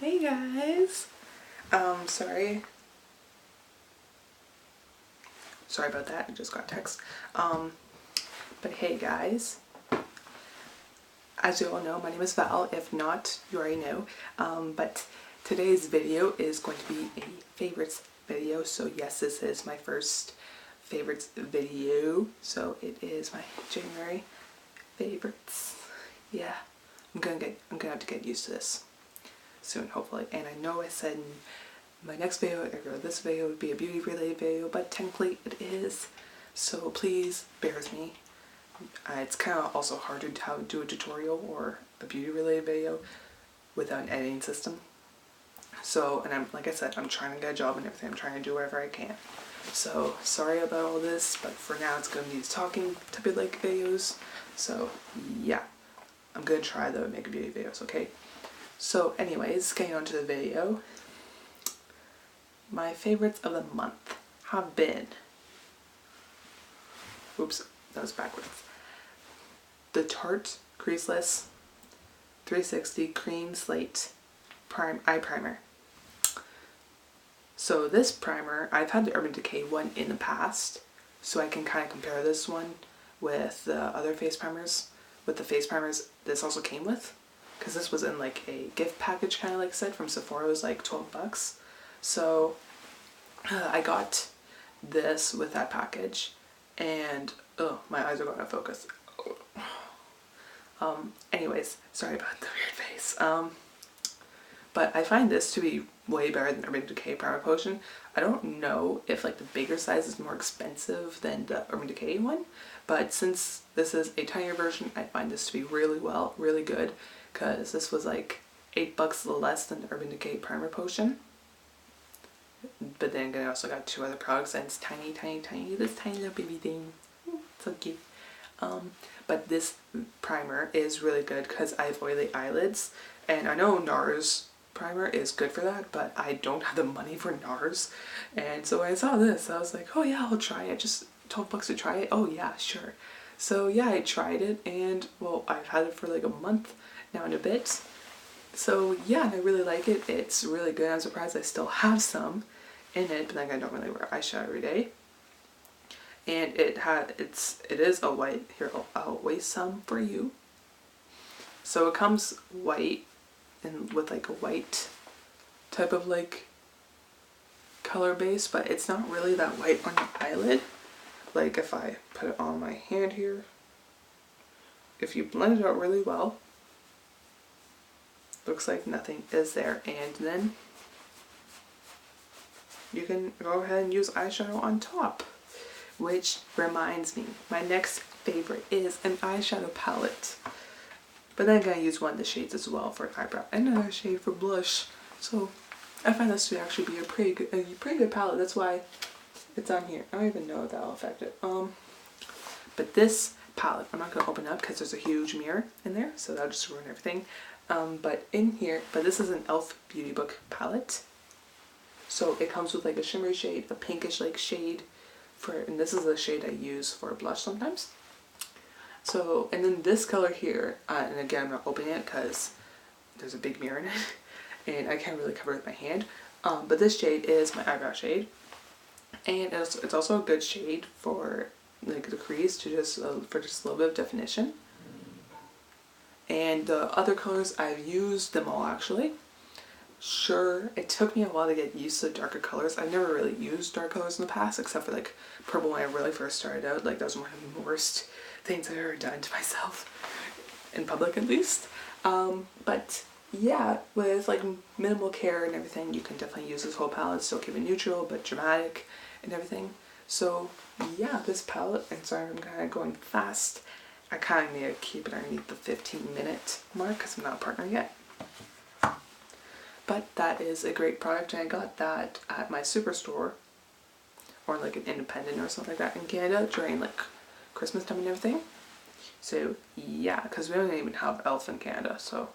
Hey guys. Sorry about that. I just got a text. But hey guys. As you all know, my name is Val. If not, you already know. But today's video is going to be a favorites video. So yes, this is my first favorites video. So it is my January favorites. Yeah. I'm gonna have to get used to this soon, hopefully. And I know I said in my next video or this video would be a beauty related video, but technically it is, so please bear with me. It's kind of also hard to do a tutorial or a beauty related video without an editing system. So, and like I said, I'm trying to get a job and everything. I'm trying to do whatever I can. So sorry about all this, but for now it's going to be these talking type of like videos. So yeah, I'm going to try to make beauty videos, okay? So anyways, getting on to the video. My favorites of the month have been, oops, that was backwards. The Tarte Creaseless 360 Cream Slate Eye Primer. So this primer, I've had the Urban Decay one in the past, so I can kind of compare this one with the other face primers. With the face primers this also came with, because this was in like a gift package kind of like set from Sephora. It was like 12 bucks. So I got this with that package, and oh, my eyes are going out of focus. Anyways, sorry about the weird face. But I find this to be way better than Urban Decay Primer Potion. I don't know if like the bigger size is more expensive than the Urban Decay one, but since this is a tinier version, I find this to be really good, because this was like 8 bucks less than the Urban Decay Primer Potion. But then again, I also got 2 other products, and it's tiny, this tiny little baby thing. So cute. But this primer is really good because I have oily eyelids, and I know NARS primer is good for that, but I don't have the money for NARS. And so when I saw this, I was like, oh yeah, I'll try it. Just 12 bucks to try it. Oh yeah, sure. So yeah, I tried it, and well, I've had it for like a month now and a bit. So yeah, and I really like it. It's really good. I'm surprised I still have some in it, but then I don't really wear eyeshadow every day. And it is a white. Here, I'll waste some for you. So it comes white and with like a white type of like color base, but it's not really that white on your eyelid. Like if I put it on my hand here, if you blend it out really well, looks like nothing is there. And then you can go ahead and use eyeshadow on top. Which reminds me, my next favorite is an eyeshadow palette. But then I'm going to use one of the shades as well for eyebrow and another shade for blush. So I find this to actually be a pretty good palette. That's why it's on here. I don't even know if that'll affect it. But this palette, I'm not going to open it up because there's a huge mirror in there, so that'll just ruin everything. But in here, this is an e.l.f. Beauty Book palette. So it comes with like a shimmery shade, a pinkish like shade, and this is the shade I use for blush sometimes. So, and then this color here, and again I'm not opening it because there's a big mirror in it and I can't really cover it with my hand, but this shade is my eyebrow shade, and it's also a good shade for like the crease, to just for just a little bit of definition. And the other colors, I've used them all actually. Sure, it took me a while to get used to darker colors. I've never really used dark colors in the past, except for like purple when I really first started out. Like that was one of the worst things I've ever done to myself, in public at least. But yeah, with like minimal care and everything, you can definitely use this whole palette. Still keep it neutral but dramatic and everything. So yeah, this palette, and sorry I'm kind of going fast. I kind of need to keep it underneath the 15-minute mark because I'm not a partner yet. But that is a great product, and I got that at my superstore, or like an independent or something like that in Canada during like Christmas time and everything. So yeah, because we don't even have e.l.f. in Canada, so.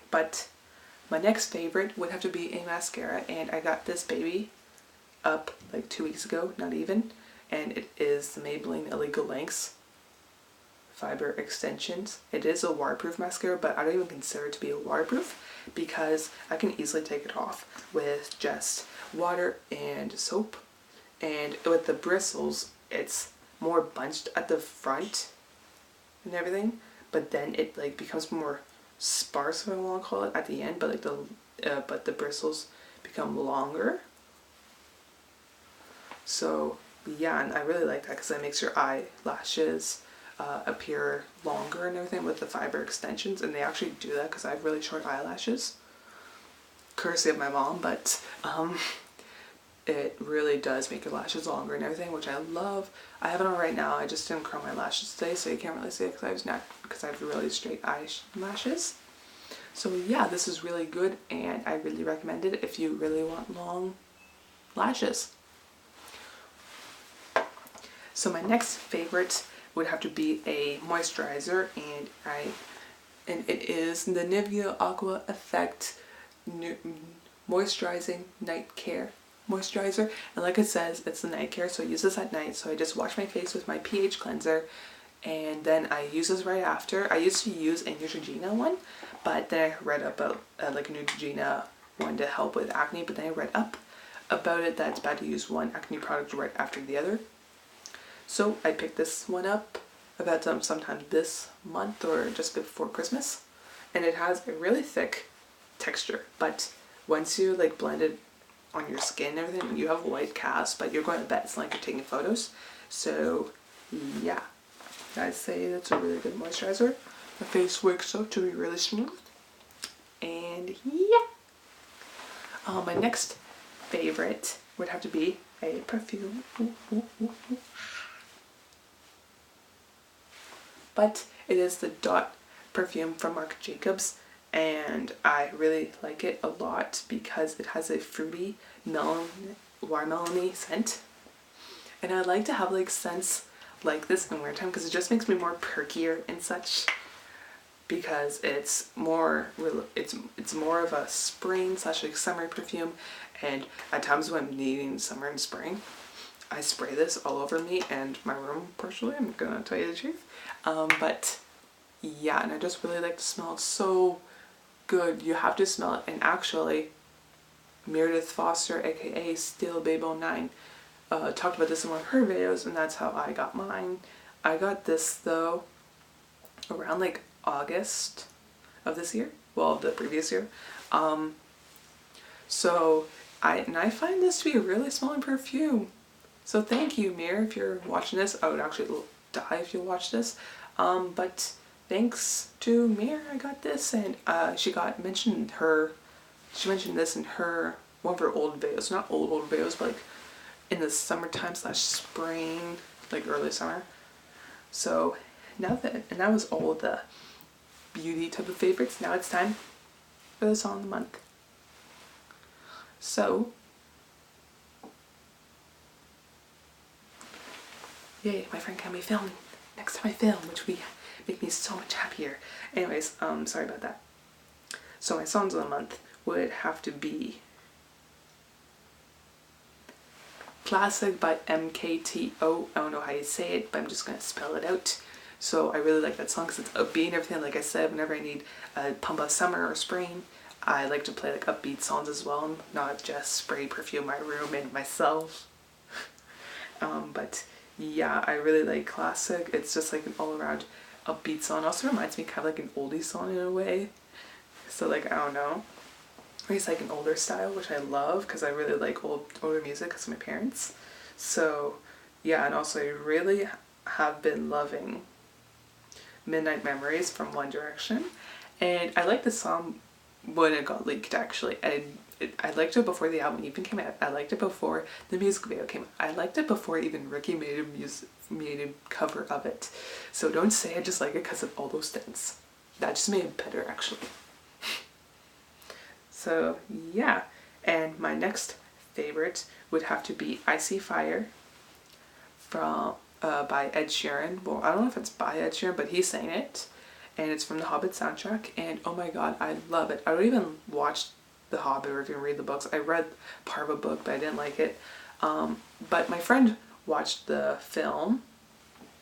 But my next favorite would have to be a mascara, and I got this baby up like 2 weeks ago, not even, and it is the Maybelline Illegal Lengths fiber extensions. It is a waterproof mascara, but I don't even consider it to be a waterproof because I can easily take it off with just water and soap. And with the bristles, it's more bunched at the front and everything, but then it like becomes more sparse, if I want to call it, at the end. But like the bristles become longer. So yeah, and I really like that because it makes your eyelashes appear longer and everything with the fiber extensions. And they actually do that because I have really short eyelashes, courtesy of my mom. But it really does make your lashes longer and everything, which I love. I have it on right now. I just didn't curl my lashes today, so you can't really see it because I have really straight eyelashes. So yeah, this is really good, and I really recommend it if you really want long lashes. So my next favorite would have to be a moisturizer, and it is the Nivea Aqua Effect Moisturizing Night Care Moisturizer. And like it says, it's the night care, so I use this at night. So I just wash my face with my pH cleanser, and then I use this right after. I used to use a Neutrogena one, but then I read about like a Neutrogena one to help with acne, but then I read up about it that it's bad to use one acne product right after the other. So I picked this one up about sometime this month or just before Christmas, and it has a really thick texture, but once you like blend it on your skin and everything, you have a white cast, but you're going to bed. It's like you're taking photos. So yeah, I'd say that's a really good moisturizer. My face works out to be really smooth, and yeah. My next favorite would have to be a perfume. But it is the Dot perfume from Marc Jacobs, and I really like it a lot because it has a fruity watermelon-y scent. And I like to have like scents like this in wintertime because it just makes me more perkier and such, because it's more of a spring / like summer perfume. And at times when I'm needing summer and spring, I spray this all over me and my room partially, I'm gonna tell you the truth. But yeah, and I just really like the smell. It's so good. You have to smell it. And actually, Meredith Foster, aka Still Babe 09, talked about this in one of her videos, and that's how I got mine. I got this though around like August of this year, well, the previous year. So I find this to be a really smelling perfume. So thank you, Mir, if you're watching this. I would actually die if you watch this. But thanks to Mir, I got this, and she mentioned this in one of her old videos. Not old videos, but like in the summertime / spring, like early summer. So and that was all the beauty type of favorites. Now it's time for the song of the month. So yay, my friend can be filming next time I film, which would make me so much happier. Anyways, sorry about that. So my songs of the month would have to be Classic by MKTO. I don't know how you say it, but I'm just going to spell it out. So I really like that song because it's upbeat and everything. Like I said, whenever I need a pump of summer or spring, I like to play like upbeat songs as well, not just spray perfume my room and myself. But yeah, I really like Classic. It's just like an all-around upbeat song. It also reminds me kind of like an oldie song in a way. So like, I don't know. Or it's like an older style, which I love because I really like older music because of my parents. So yeah, and also I really have been loving Midnight Memories from One Direction. And I liked the song when it got leaked, actually. I liked it before the album even came out. I liked it before the music video came out. I liked it before even Ricky made a cover of it. So don't say I just like it because of all those things. That just made it better, actually. So yeah, and my next favorite would have to be Icy Fire from by Ed Sheeran. Well, I don't know if it's by Ed Sheeran, but he sang it, and it's from the Hobbit soundtrack, and oh my god, I love it. I don't even watch The Hobbit or even read the books. I read part of a book, but I didn't like it. But my friend watched the film,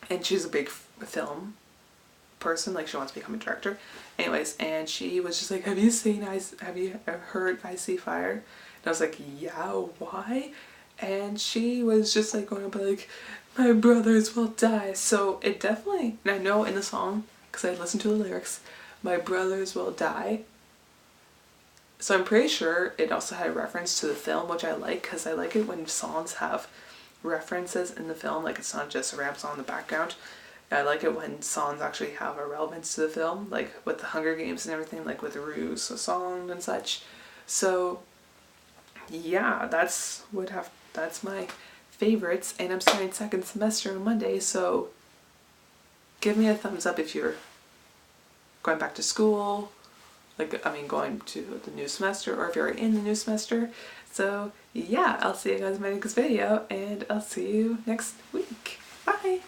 and she's a big film person, like she wants to become a director. Anyways, and she was just like, have you heard I See Fire? And I was like, yeah, why? And she was just like going up like, my brothers will die. So it definitely, and I know in the song, because I listened to the lyrics, my brothers will die. So I'm pretty sure it also had a reference to the film, which I like, because I like it when songs have references in the film, like it's not just a rap song in the background. I like it when songs actually have a relevance to the film, like with the Hunger Games and everything, like with the Rue's song and such. So yeah, that's my favorites, and I'm starting second semester on Monday, so give me a thumbs up if you're going back to school, like, I mean, going to the new semester, or if you're in the new semester. So yeah, I'll see you guys in my next video, and I'll see you next week. Bye!